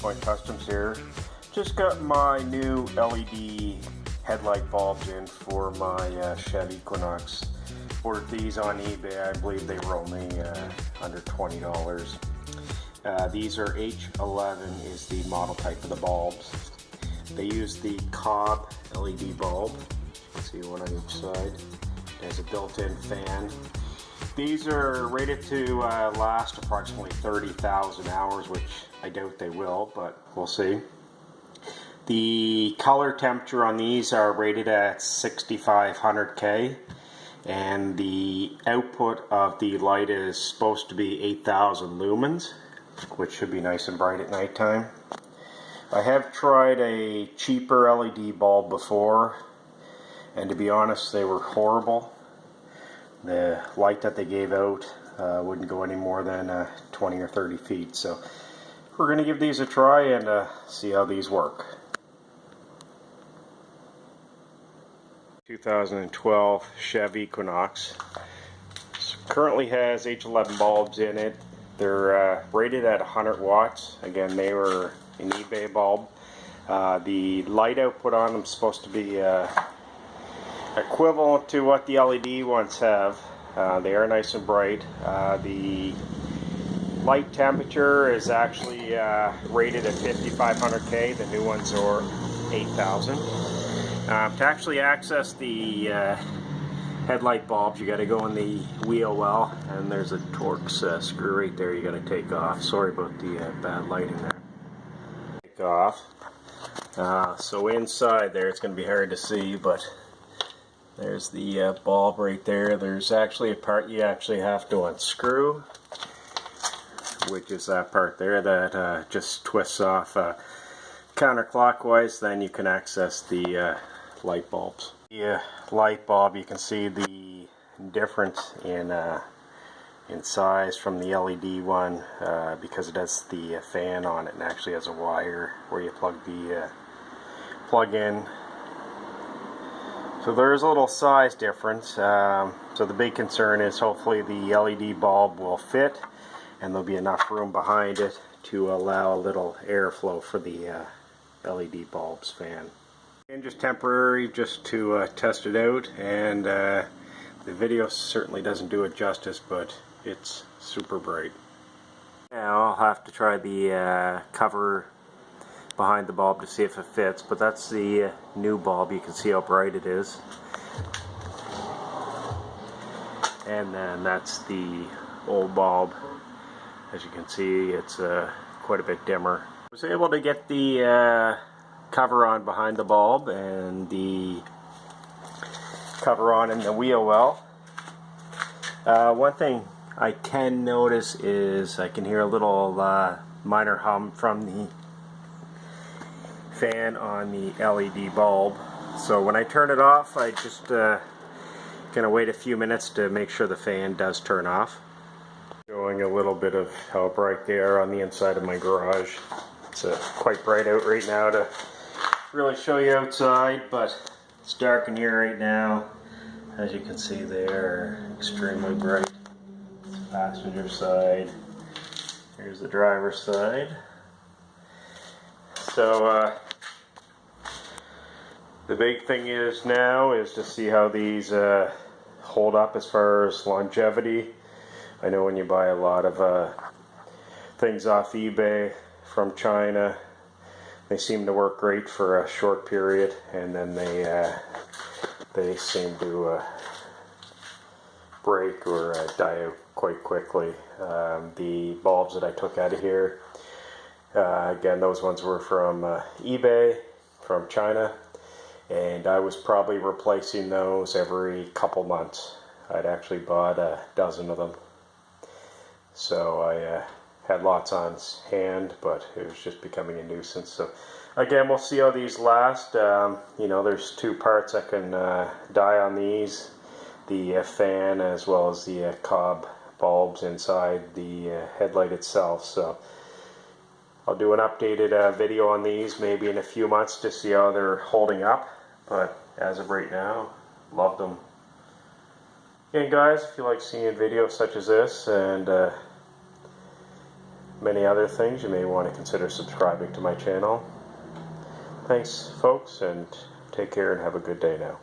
Point Customs here. Just got my new LED headlight bulbs in for my Chevy Equinox. Ordered these on eBay. I believe they were only under $20. These are H11 is the model type of the bulbs. They use the Cobb LED bulb. You can see one on each side. It has a built-in fan. These are rated to last approximately 30,000 hours, which I doubt they will, but we'll see. The color temperature on these are rated at 6500 K, and the output of the light is supposed to be 8,000 lumens, which should be nice and bright at nighttime. I have tried a cheaper LED bulb before, and to be honest, they were horrible. The light that they gave out wouldn't go any more than 20 or 30 feet. So we're going to give these a try and see how these work. 2012 Chevy Equinox. Currently has H11 bulbs in it. They're rated at 100 watts. Again, they were an eBay bulb. The light output on them is supposed to be equivalent to what the LED ones have. They are nice and bright. The light temperature is actually rated at 5500 K. The new ones are 8,000. To actually access the headlight bulbs, you got to go in the wheel well, and there's a Torx screw right there you got to take off. Sorry about the bad lighting there. Take off. So inside there, it's going to be hard to see, but there's the bulb right there. There's actually a part you actually have to unscrew, which is that part there that just twists off counterclockwise. Then you can access the light bulbs. The light bulb, you can see the difference in size from the LED one because it has the fan on it and actually has a wire where you plug in. So there is a little size difference. So the big concern is hopefully the LED bulb will fit and there'll be enough room behind it to allow a little airflow for the LED bulb's fan. And just temporary, just to test it out, and the video certainly doesn't do it justice, but it's super bright. Now I'll have to try the cover behind the bulb to see if it fits, but that's the new bulb. You can see how bright it is, and then that's the old bulb. As you can see, it's quite a bit dimmer. I was able to get the cover on behind the bulb and the cover on in the wheel well. One thing I can notice is I can hear a little minor hum from the fan on the LED bulb. So when I turn it off, I just gonna wait a few minutes to make sure the fan does turn off. Showing a little bit of how bright they are on the inside of my garage. It's quite bright out right now to really show you outside, but it's dark in here right now. As you can see, they are extremely bright. It's the passenger side. Here's the driver's side. So the big thing is now is to see how these hold up as far as longevity. I know when you buy a lot of things off eBay from China, they seem to work great for a short period, and then they seem to break or die out quite quickly. The bulbs that I took out of here, again, those ones were from eBay from China, and I was probably replacing those every couple months. I'd actually bought a dozen of them. So I had lots on hand, but it was just becoming a nuisance. So again, we'll see how these last. You know, there's two parts that can die on these. The fan as well as the Cobb bulbs inside the headlight itself. So I'll do an updated video on these maybe in a few months to see how they're holding up. But as of right now, love them. Again, guys, if you like seeing videos such as this, and many other things, you may want to consider subscribing to my channel. Thanks, folks, and take care and have a good day now.